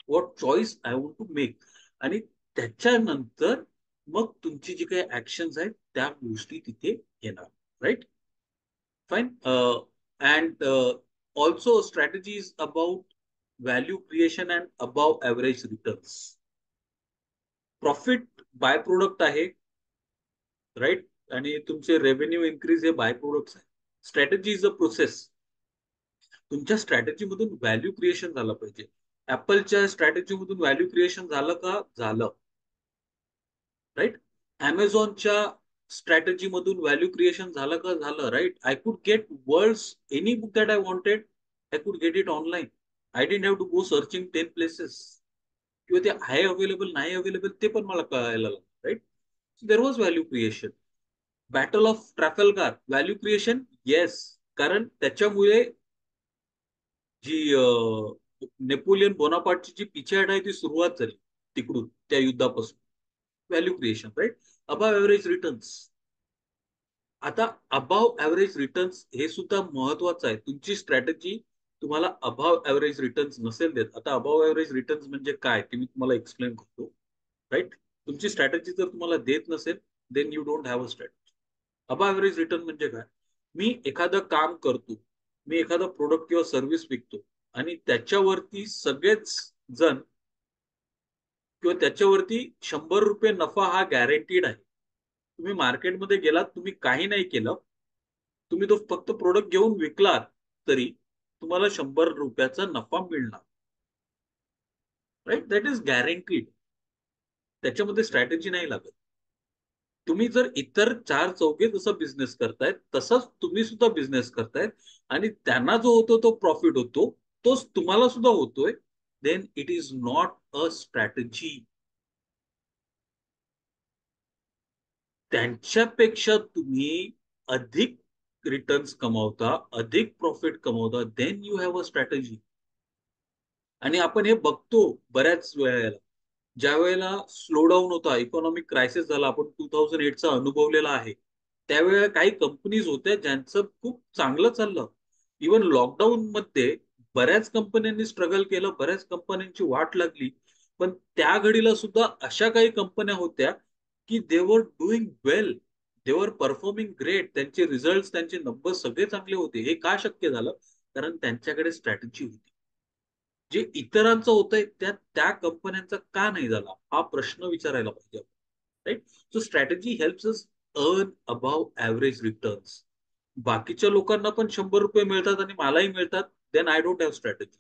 what choice I want to make. आणि त्याच्यानंतर मग तुमची जी काही ऍक्शन्स आहेत त्या गोष्टी तिथे येणार. Right. Fine. And also strategy is about value creation and above average returns. Profit by product आहे, राईट. आणि तुमचे रेव्हेन्यू इन्क्रीज हे बाय प्रोडक्ट्स आहे. Strategy is a process. तुमच्या स्ट्रॅटेजीमधून व्हॅल्यू क्रिएशन झालं पाहिजे. ऍपलच्या स्ट्रॅटेजीमधून व्हॅल्यू क्रिएशन झालं का, झालं. राईट. अमेझॉनच्या स्ट्रॅटेजी मधून व्हॅल्यू क्रिएशन झालं का, झालं. Right. I could get worlds any book that I wanted I could get it online. I didn't have to go searching 10 places. किंवा ते आहे अवेलेबल नाही अवेलेबल ते पण मला कळायला लागलं, right. There was value creation. Battle of Trafalgar value creation, yes. कारण त्याच्यामुळे जी नेपोलियन बोनापार्टची जी पिछेहाट आहे ती सुरुवात झाली तिकडून, त्या युद्धापासून. Value creation, right. Above average returns. आता अबाव ऍव्हरेज रिटर्न्स हे सुद्धा महत्वाचं आहे. तुमची स्ट्रॅटेजी तुम्हाला अबाव ऍव्हरेज रिटर्न्स नसेल देत. आता अबाव ऍव्हरेज रिटर्न्स म्हणजे काय ते मी तुम्हाला एक्सप्लेन करतो, राईट. तुमची स्ट्रॅटेजी जर तुम्हाला देत नसेल, then you don't have a strategy. Above average return म्हणजे काय? मी एखादं काम करतो, मी एखादा प्रोडक्ट किंवा सर्व्हिस विकतो, आणि त्याच्यावरती सगळेच जण किंवा त्याच्यावरती 100 रुपये नफा हा गॅरंटीड आहे. तुम्ही मार्केटमध्ये गेलात, तुम्ही काही नाही केलं, तुम्ही तो फक्त प्रोडक्ट घेऊन विकलात, तरी तुम्हाला 100 रुपयाचा नफा मिळणार, राईट. That is guaranteed. त्याच्यामध्ये स्ट्रॅटेजी नाही लागत. तुम्ही जर इतर चार चौघे जसं बिझनेस करतायत तसंच तुम्ही सुद्धा बिझनेस करतायत, आणि त्यांना जो होतो तो प्रॉफिट होतो, तोच तुम्हाला सुद्धा होतोय, then it is not a strategy. त्यांच्यापेक्षा तुम्ही अधिक रिटर्न्स कमावता, अधिक प्रॉफिट कमावता, then you have a strategy. आणि आपण हे बघतो बऱ्याच वेळेला. ज्या वेळेला स्लो डाऊन होता, इकॉनॉमिक क्रायसिस झाला, आपण 2008चा अनुभवलेला आहे. त्यावेळेला काही कंपनीज होत्या ज्यांचं खूप चांगलं चाललं. इव्हन लॉकडाऊन मध्ये बऱ्याच कंपन्यांनी स्ट्रगल केलं, बऱ्याच कंपन्यांची वाट लागली. पण त्या घडीला सुद्धा अशा काही कंपन्या होत्या की दे वर डुईंग वेल, दे वर परफॉर्मिंग ग्रेट. त्यांचे रिझल्ट, त्यांचे नंबर सगळे चांगले होते. हे का शक्य झालं? कारण त्यांच्याकडे स्ट्रॅटेजी होती. जे इतरांचं होतंय त्या त्या कंपन्यांचा का नाही झाला, हा प्रश्न विचारायला पाहिजे आपण, right. So strategy helps us earn above average returns. बाकीच्या लोकांना पण 100 रुपये मिळतात आणि मलाही मिळतात, then I don't have strategy.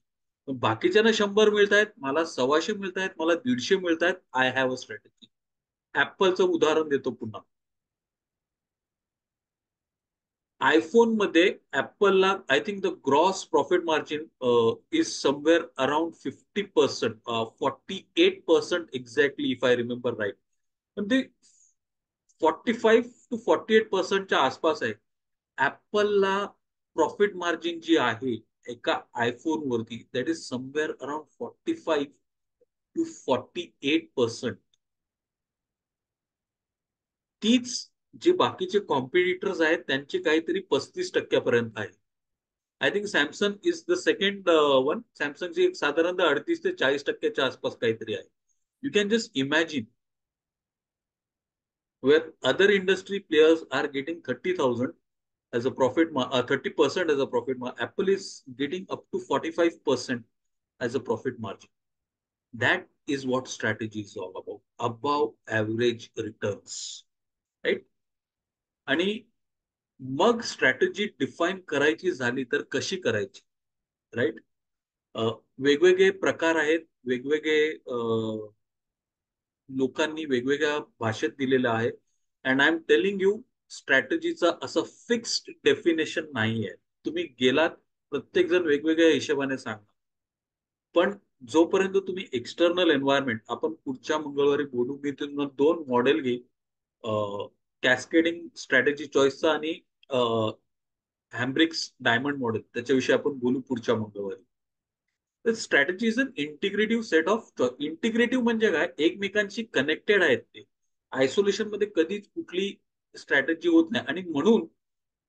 पण बाकीच्यांना 100 मिळतायत, मला 125 मिळतायत, मला 150 मिळतायत, आय हॅव अ स्ट्रॅटेजी. ऍपलचं उदाहरण देतो पुन्हा. आयफोन मध्ये ऍपलला I think the gross profit margin is somewhere around 50%, 48% exactly, if I remember right. पण ते 45 to 48%च्या आसपास आहे. ऍपलला प्रॉफिट मार्जिन जी आहे एका आयफोन वरती, that is somewhere around 45 to 48%. तीच जे बाकीचे कॉम्पिटिटर्स आहेत त्यांची काहीतरी 35% आहे. I think Samsung is the second one. सॅमसंगची साधारणतः 38 ते 40% आसपास काहीतरी आहे. You can just imagine where other industry players are getting 30,000 as a profit, 30% as a profit. Apple is getting up to 45% as a profit margin. That is what strategy is all about. Above average returns, right? आणि मग strategy define करायची झाली तर कशी करायची, right. वेगवेगळे प्रकार आहेत, वेगवेगळे लोकांनी वेगवेगळ्या भाषेत दिलेलं आहे. And I am telling you, स्ट्रॅटेजीचा असं फिक्स्ड डेफिनेशन नाही आहे. तुम्ही गेलात, प्रत्येक जण वेगवेगळ्या हिशोबाने सांगा. पण जोपर्यंत तुम्ही एक्सटर्नल एन्व्हायरमेंट, आपण पुढच्या मंगळवारी बोलू, मी तुम्हाला दोन मॉडेल घेईन, कॅस्केडिंग स्ट्रॅटेजी चॉईसचा आणि हॅम्ब्रिक्स डायमंड मॉडेल, त्याच्याविषयी आपण बोलू पुढच्या मंगळवारी. तर strategy is an integrative set of. Integrative म्हणजे काय? एकमेकांशी कनेक्टेड आहेत ते. आयसोलेशन मध्ये कधीच कुठली स्ट्रॅटेजी होत नाही. आणि म्हणून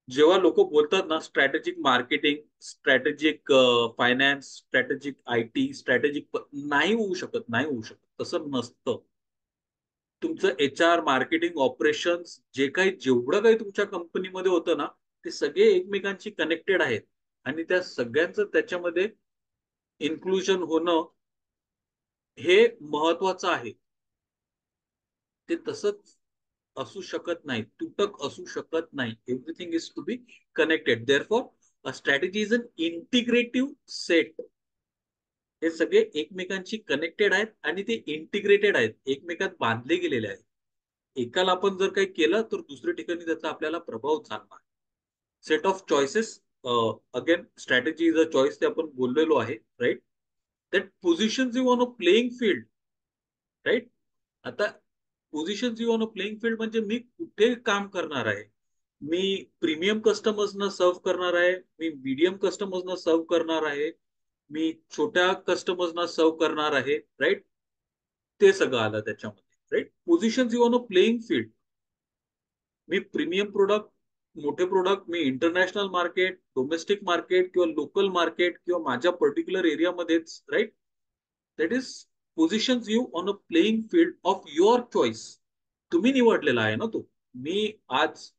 जेव्हा लोक बोलतात ना, strategic marketing, strategic finance, strategic IT, strategic, नाही होऊ शकत, नाही होऊ शकत, तसं नसतं. तुमचं HR, मार्केटिंग, ऑपरेशन्स, जे काही जेवढं काही तुमच्या कंपनीमध्ये होतं ना, ते सगळे एकमेकांशी कनेक्टेड आहेत. आणि त्या सगळ्यांचं त्याच्यामध्ये इन्क्लुजन होणं हे महत्वाचं आहे. ते तसंच असू शकत नाही, तुटक असू शकत नाही. Everything is to be connected. Therefore a strategy is an integrative set. हे सगळे एकमेकांशी कनेक्टेड आहेत आणि ते इंटिग्रेटेड आहेत, एकमेकात बांधले गेलेले आहेत. एकाला आपण जर काही केलं तर दुसऱ्या ठिकाणी त्याचा आपल्याला प्रभाव जाणणार. Set of choices, again strategy is a choice ते आपण बोललेलो आहे, right. That positions you on a playing field, right. आता positions you on a playing field म्हणजे मी कुठे काम करणार आहे. मी प्रीमियम कस्टमर्सना सर्व्ह करणार आहे, मी मीडियम कस्टमर्सना सर्व्ह करणार आहे, मी छोट्या कस्टमर्सना सर्व्ह करणार आहे, राईट. ते सगळं आलं त्याच्यामध्ये, right. Positions you on a playing field. मी प्रीमियम प्रोडक्ट, मोठे प्रोडक्ट, मी इंटरनॅशनल मार्केट, डोमेस्टिक मार्केट किंवा लोकल मार्केट किंवा माझ्या पर्टिक्युलर एरियामध्येच, right. That is positions you on a playing field of your choice. तुम्ही निवडलेला आहे ना तो. मी आज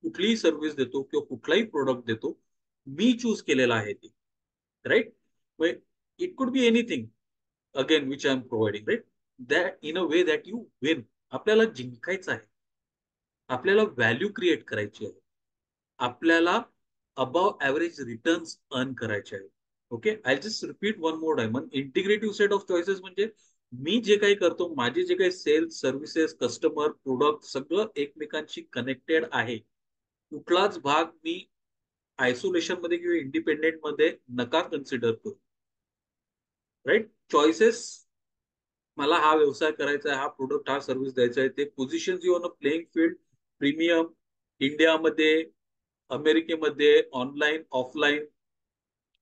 कुठलीही सर्व्हिस देतो किंवा कुठलाही प्रोडक्ट देतो, मी चूज केलेला आहे ते, right. It could be anything again which I am providing, right. That in a way that you win. आपल्याला जिंकायचं आहे, आपल्याला व्हॅल्यू क्रिएट करायची आहे, आपल्याला अबाव ऍव्हरेज रिटर्न्स अर्न करायचे आहेत. Okay, I just repeat one more time. Integrative set of choices म्हणजे मी जे काही करतो, माझे जे काही सेल्स, सर्व्हिसेस, कस्टमर, प्रोडक्ट सगळं एकमेकांशी कनेक्टेड आहे. कुठलाच भाग मी आयसोलेशन मध्ये किंवा इंडिपेंडेंट मध्ये नका कन्सिडर करू, राईट. चॉईसेस, मला हा व्यवसाय करायचा आहे, हा प्रोडक्ट, हा सर्व्हिस द्यायचा आहे, ते position you on a playing field. Premium, इंडियामध्ये, अमेरिकेमध्ये, ऑनलाईन, ऑफलाईन,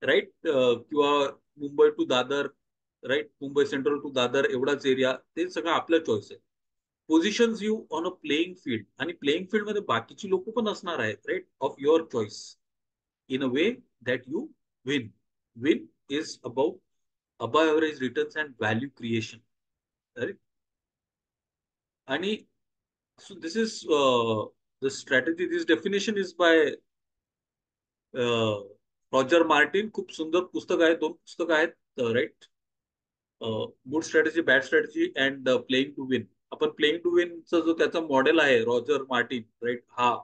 राईट. किंवा Mumbai to Dadar, right. Mumbai central to Dadar एवढाच एरिया, ते सगळं आपलं चॉईस आहे. Positions you on a playing field. आणि प्लेइंग फील्ड मध्ये बाकीची लोक पण असणार आहेत, right, of your choice, in a way that you win. Win is about above average returns and value creation, right. आणि so this is the strategy. This definition is by Roger Martin. खूप सुंदर पुस्तक आहे, दोन पुस्तक आहेत, राईट. Good strategy, bad strategy and playing to win. आपण प्लेइंग टू विनचा जो त्याचा मॉडेल आहे रॉजर मार्टिन, राईट, हा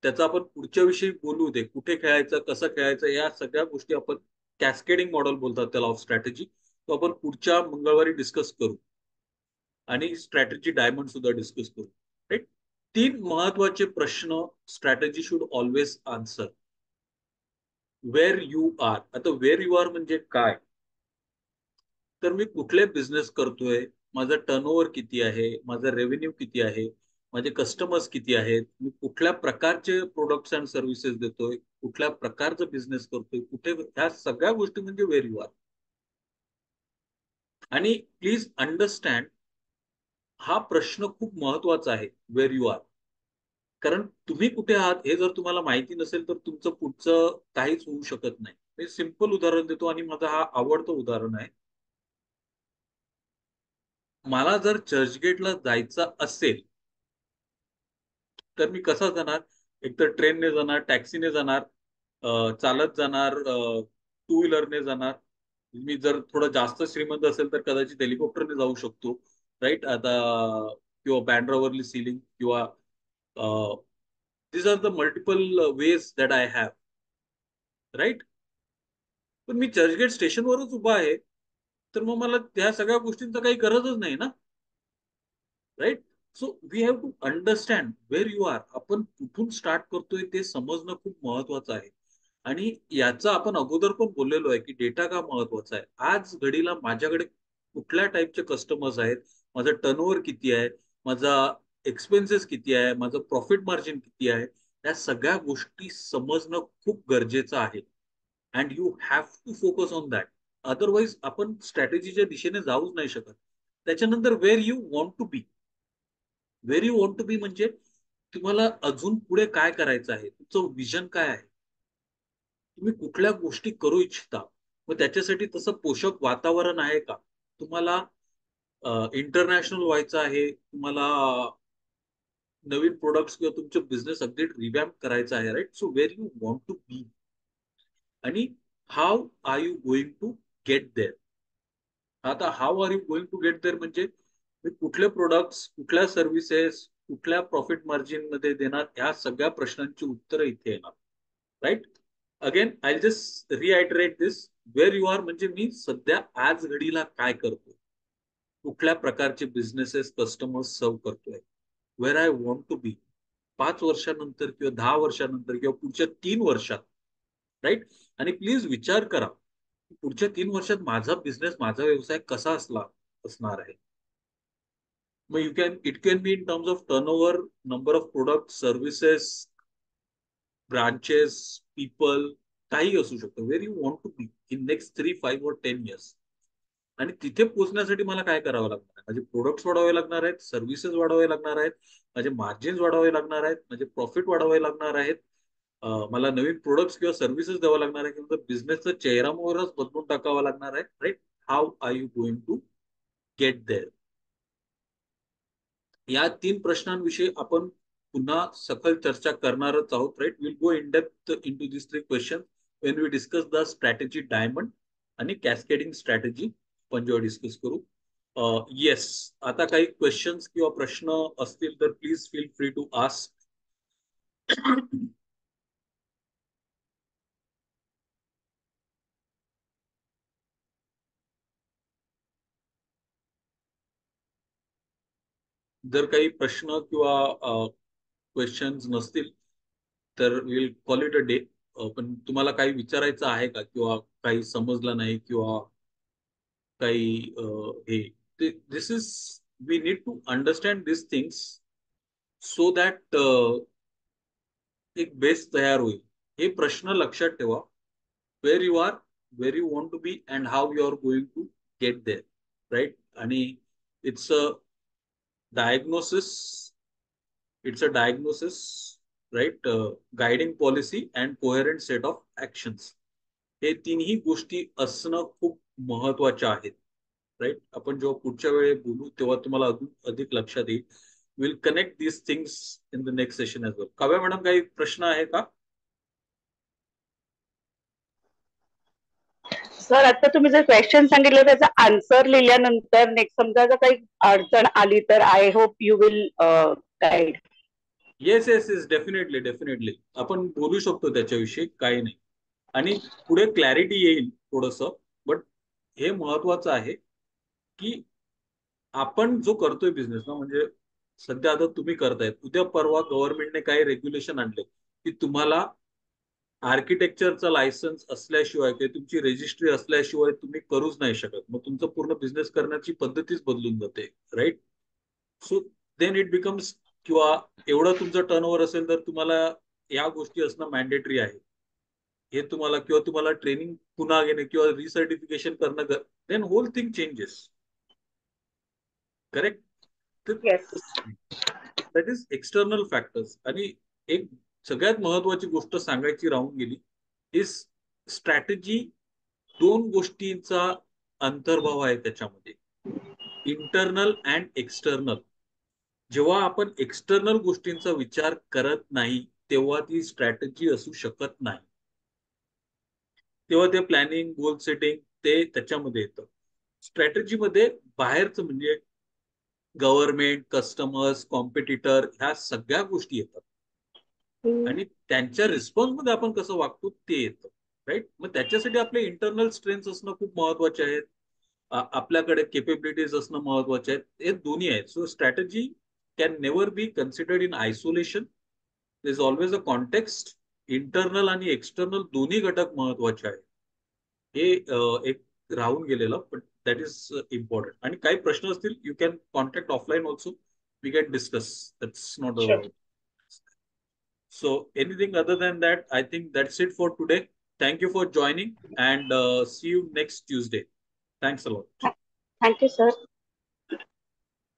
त्याचा आपण पुढच्या विषयी बोलू. दे कुठे खेळायचं, कसं खेळायचं, या सगळ्या गोष्टी आपण कॅस्केडिंग मॉडेल बोलतात त्याला ऑफ स्ट्रॅटेजी, तो आपण पुढच्या मंगळवारी डिस्कस करू. आणि स्ट्रॅटेजी डायमंड सुद्धा डिस्कस करू, राईट. 3 महत्वाचे प्रश्न strategy should always answer. Where you are. आता वेअर यू आर म्हणजे काय, तर मी कुठले बिझनेस करतोय, माझा टर्नओव्हर किती आहे, माझा रेव्हेन्यू किती आहे, माझे कस्टमर्स किती आहेत, मी कुठल्या प्रकारचे प्रोडक्ट्स अँड सर्व्हिसेस देतोय, कुठल्या प्रकारचा बिझनेस करतोय, कुठे, ह्या सगळ्या गोष्टी म्हणजे वेअर यू आर. आणि प्लीज अंडरस्टँड, हा प्रश्न खूप महत्वाचा आहे, वेअर यू आर. कारण तुम्ही कुठे आहात हे जर तुम्हाला माहिती नसेल तर तुमचं पुढचं काहीच होऊ शकत नाही. मी सिंपल उदाहरण देतो आणि माझं हा आवडतं उदाहरण आहे. मला जर चर्चगेटला जायचं असेल तर मी कसा जाणार? एकतर ट्रेनने जाणार, टॅक्सीने जाणार, चालत जाणार, टू व्हीलरने जाणार. मी जर थोडं जास्त श्रीमंत असेल तर कदाचित हेलिकॉप्टरने जाऊ शकतो, राईट. आता किंवा बँड्रावरली सीलिंग किंवा these are the multiple ways that I have, right. पण मी चर्चगेट स्टेशनवरच उभा आहे, तर मग मला त्या सगळ्या गोष्टींचा काही गरजच नाही ना, right. So we have to understand where you are. आपण कुठून स्टार्ट करतोय ते समजणं खूप महत्वाचं आहे. आणि याचा आपण अगोदर पण बोललेलो आहे की डेटा का महत्वाचा आहे. आज घडीला माझ्याकडे कुठल्या टाईपचे कस्टमर्स आहेत, माझं टर्नओव्हर किती आहे, माझा एक्सपेन्सेस किती आहे, माझं प्रॉफिट मार्जिन किती आहे, या सगळ्या गोष्टी समजणं खूप गरजेचं आहे. And you have to focus on that. Otherwise आपण स्ट्रॅटेजीच्या दिशेने जाऊच नाही शकत. त्याच्यानंतर where you want to be. Where you want to be म्हणजे तुम्हाला अजून पुढे काय करायचं आहे, तुमचं विजन काय आहे, तुम्ही कुठल्या गोष्टी करू इच्छिता, मग त्याच्यासाठी तसं पोषक वातावरण आहे का, तुम्हाला इंटरनॅशनल व्हायचं आहे, तुम्हाला नवीन प्रोडक्ट्स किंवा तुमचे बिझनेस अगदी रिवॅम्प करायचा आहे, right. So where you want to be आणि how are you going to get there. आता how are you going to get there म्हणजे मी कुठले प्रोडक्ट्स, कुठल्या सर्व्हिसेस, कुठल्या प्रॉफिट मार्जिन मध्ये देणार, ह्या सगळ्या प्रश्नांची उत्तरं इथे येणार, right. Again I just reiterate this. Where you are म्हणजे मी सध्या आज घडीला काय करतोय, कुठल्या प्रकारचे बिझनेसेस, कस्टमर्स सर्व्ह करतोय, where I want to be 5 वर्षानंतर किंवा 10 वर्षानंतर किंवा पुढच्या 3 वर्षात, राईट. आणि प्लीज विचार करा पुढच्या 3 वर्षात माझा बिझनेस, माझा व्यवसाय कसा असणार आहे. मग it can be in terms of turnover, number of product, services, branches, people, काही असू शकतं. Where you want to be in next 3, 5 or 10 years. आणि तिथे पोहोचण्यासाठी मला काय करावं लागणार आहे? माझे प्रोडक्ट्स वाढवावे लागणार आहेत, सर्व्हिसेस वाढवावे लागणार आहेत, माझे मार्जिन्स वाढवावे लागणार आहेत, माझे प्रॉफिट वाढवावे लागणार आहेत, मला नवीन प्रोडक्ट्स किंवा सर्व्हिसेस द्यावं लागणार आहे, किंवा बिझनेसचा चेहरा मोहरच बदलून टाकावा लागणार आहे. Right. How are you going to get there? या 3 प्रश्नांविषयी आपण पुन्हा सखोल चर्चा करणारच आहोत. Right. Will go in depth into this 3 question when we discuss the strategy diamond आणि कॅस्केडिंग स्ट्रॅटेजी आपण जेव्हा डिस्कस करू. येस, आता काही क्वेश्चन्स किंवा प्रश्न असतील तर please feel free to ask. जर काही प्रश्न किंवा क्वेश्चन्स नसतील तर will call it a day. पण तुम्हाला काही विचारायचं आहे का, किंवा काही समजलं नाही, किंवा काही हे, this is, we need to understand this things so that एक बेस तयार होईल. हे प्रश्न लक्षात ठेवा. Where you are, where you want to be, and how you are going to get there. Right. आणि it's a diagnosis, it's a diagnosis, right, guiding policy and coherent set of actions. हे तिन्ही गोष्टी असणं खूप महत्वाच्या आहेत. Right. आपण जेव्हा पुढच्या वेळी बोलू तेव्हा तुम्हाला अजून अधिक लक्षात येईल. Will connect these things in the next session as well. Kavya madam, काही प्रश्न आहे का? सर, आता तुम्ही जे क्वेश्चन सांगितलं त्याचा आन्सर लिहिल्यानंतर नेक्स्ट समजा जर काही अडचण आली तर I hope you will guide. Yes yes yes, definitely definitely आपण बोलू शकतो त्याच्याविषयी, काही नाही. आणि पुढे क्लॅरिटी येईल थोडस. बट हे महत्वाचं आहे की आपण जो करतोय बिझनेस ना, म्हणजे सध्या आता तुम्ही करतायत, उद्या परवा गव्हर्नमेंटने काही रेग्युलेशन आणले की तुम्हाला आर्किटेक्चरचा लायसन्स असल्याशिवाय किंवा तुमची रजिस्ट्री असल्याशिवाय तुम्ही करूच नाही शकत. मग तुमचं पूर्ण बिझनेस करण्याची पद्धतीच बदलून जाते. Right. So then it becomes, किंवा एवढं तुमचं टर्नओव्हर असेल तर तुम्हाला या गोष्टी असणं मॅन्डेटरी आहे. हे तुम्हाला, किंवा तुम्हाला ट्रेनिंग पुन्हा घेणे किंवा रिसर्टिफिकेशन करणं, then whole thing changes. Correct. Yes. That is external factors. आणि एक सगळ्यात महत्वाची गोष्ट सांगायची राहून गेली, इज स्ट्रॅटेजी. 2 गोष्टींचा अंतर्भाव आहे त्याच्यामध्ये, इंटरनल अँड एक्सटर्नल. जेव्हा आपण एक्सटर्नल गोष्टींचा विचार करत नाही तेव्हा ती स्ट्रॅटेजी असू शकत नाही. तेव्हा ते प्लॅनिंग, गोल सेटिंग ते त्याच्यामध्ये येतं. स्ट्रॅटेजीमध्ये बाहेरचं म्हणजे गव्हर्नमेंट, कस्टमर्स, कॉम्पिटिटर, ह्या सगळ्या गोष्टी येतात. आणि त्यांच्या रिस्पॉन्समध्ये आपण कसं वागतो ते येतं. राईट. मग त्याच्यासाठी आपले इंटरनल स्ट्रेंथ असणं खूप महत्वाचे आहेत. आपल्याकडे केपेबिलिटीज असणं महत्वाचे आहेत. हे दोन्ही आहेत. So strategy can never be considered in isolation. There is always a context. Internal आणि एक्सटर्नल दोन्ही घटक महत्वाचे आहेत. हे एक राहून गेलेलं, पण दॅट इज इम्पॉर्टंट. आणि काही प्रश्न असतील you can contact offline also. We can discuss. That's not a. Sure. So anything other than that, I think that's it for today. Thank you for joining, and see you next Tuesday. Thanks a lot. Thank you, sir.